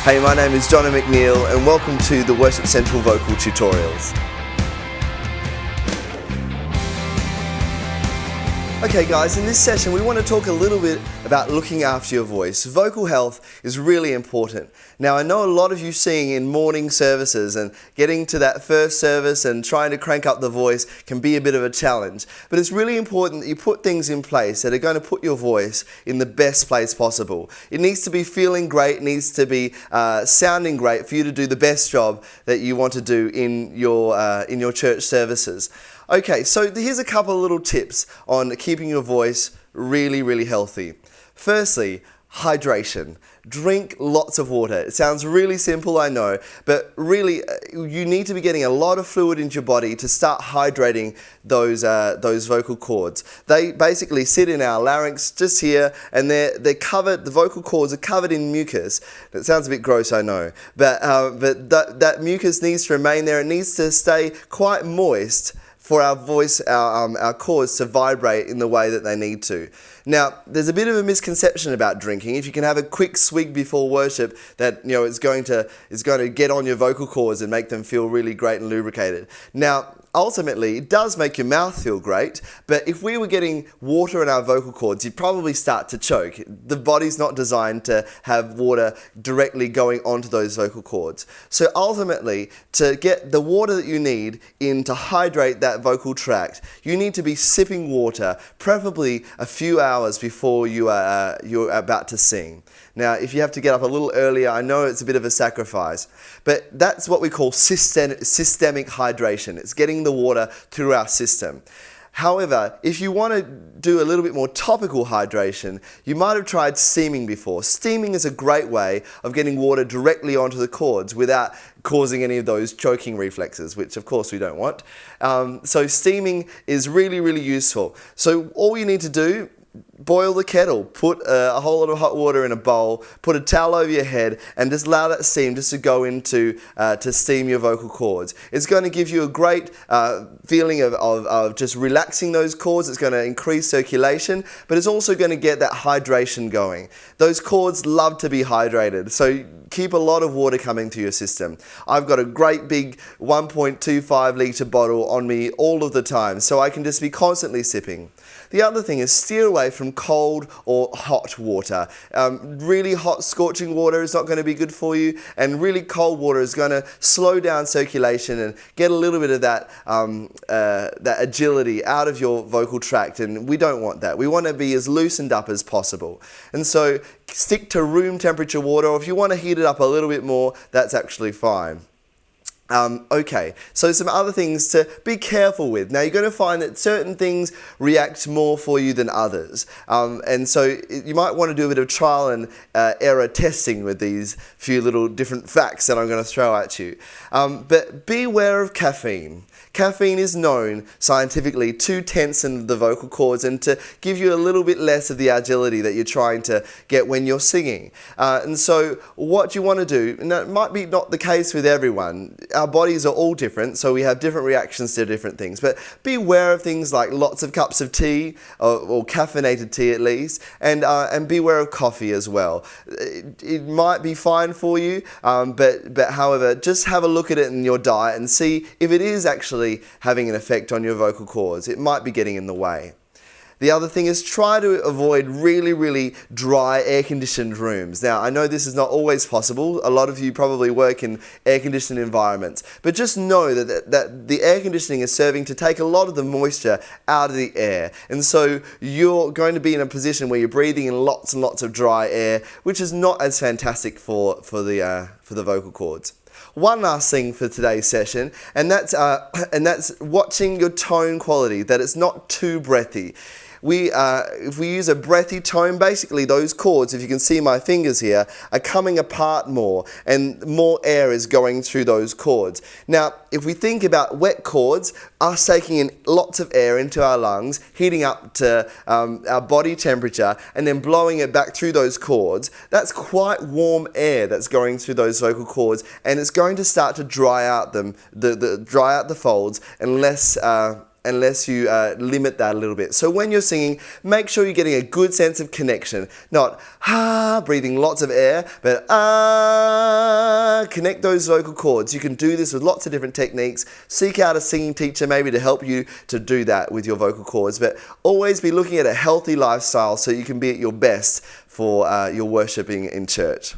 Hey, my name is Johnny McNeil and welcome to the Worship Central Vocal Tutorials. Okay guys, in this session we want to talk a little bit about looking after your voice. Vocal health is really important. Now I know a lot of you sing in morning services and getting to that first service and trying to crank up the voice can be a bit of a challenge. But it's really important that you put things in place that are going to put your voice in the best place possible. It needs to be feeling great, it needs to be sounding great for you to do the best job that you want to do in your church services. Okay, so here's a couple of little tips on keeping your voice really healthy. Firstly, hydration. Drink lots of water. It sounds really simple, I know, but really you need to be getting a lot of fluid into your body to start hydrating those vocal cords. They basically sit in our larynx just here, and they're covered. The vocal cords are covered in mucus. It sounds a bit gross, I know, but that mucus needs to remain there. It needs to stay quite moist for our voice, our cords to vibrate in the way that they need to. Now, there's a bit of a misconception about drinking. If you can have a quick swig before worship, that it's going to get on your vocal cords and make them feel really great and lubricated. Now, ultimately, it does make your mouth feel great, but if we were getting water in our vocal cords, you'd probably start to choke. The body's not designed to have water directly going onto those vocal cords. So ultimately, to get the water that you need in to hydrate that vocal tract, you need to be sipping water, preferably a few hours before you're about to sing. Now, if you have to get up a little earlier, I know it's a bit of a sacrifice, but that's what we call systemic hydration. It's getting the water through our system. However, if you want to do a little bit more topical hydration, you might have tried steaming before. Steaming is a great way of getting water directly onto the cords without causing any of those choking reflexes, which of course we don't want. So steaming is really useful. So all you need to do, boil the kettle, put a whole lot of hot water in a bowl, put a towel over your head, and just allow that steam just to go into to steam your vocal cords. It's going to give you a great feeling of just relaxing those cords. It's going to increase circulation, but it's also going to get that hydration going. Those cords love to be hydrated, so keep a lot of water coming to your system. I've got a great big 1.25 litre bottle on me all of the time, so I can just be constantly sipping. The other thing is steer away from cold or hot water. Really hot, scorching water is not going to be good for you, and really cold water is going to slow down circulation and get a little bit of that agility out of your vocal tract, and we don't want that. We want to be as loosened up as possible. And so stick to room temperature water, or if you want to heat it up a little bit more, that's actually fine. Okay, so some other things to be careful with. Now you're going to find that certain things react more for you than others, and so you might want to do a bit of trial and error testing with these few little different facts that I'm going to throw at you. But beware of caffeine. Caffeine is known scientifically to tension the vocal cords and to give you a little bit less of the agility that you're trying to get when you're singing. And so what you want to do, and that might be not the case with everyone, our bodies are all different, so we have different reactions to different things, but beware of things like lots of cups of tea, or caffeinated tea at least, and beware of coffee as well. It might be fine for you, but however, just have a look at it in your diet and see if it is actually having an effect on your vocal cords. It might be getting in the way. The other thing is try to avoid really dry air-conditioned rooms. Now, I know this is not always possible. A lot of you probably work in air-conditioned environments, but just know that the air conditioning is serving to take a lot of the moisture out of the air. And so you're going to be in a position where you're breathing in lots and lots of dry air, which is not as fantastic for the vocal cords. One last thing for today's session, and that's watching your tone quality, that it's not too breathy. If we use a breathy tone, basically those cords, if you can see my fingers here, are coming apart more, and more air is going through those cords. Now, if we think about wet cords, us taking in lots of air into our lungs, heating up to our body temperature, and then blowing it back through those cords, that's quite warm air that's going through those vocal cords, and it's going to start to dry out them, dry out the folds, and less unless you limit that a little bit. So when you're singing, make sure you're getting a good sense of connection. Not breathing lots of air, but connect those vocal cords. You can do this with lots of different techniques. Seek out a singing teacher maybe to help you to do that with your vocal cords, but always be looking at a healthy lifestyle so you can be at your best for your worshiping in church.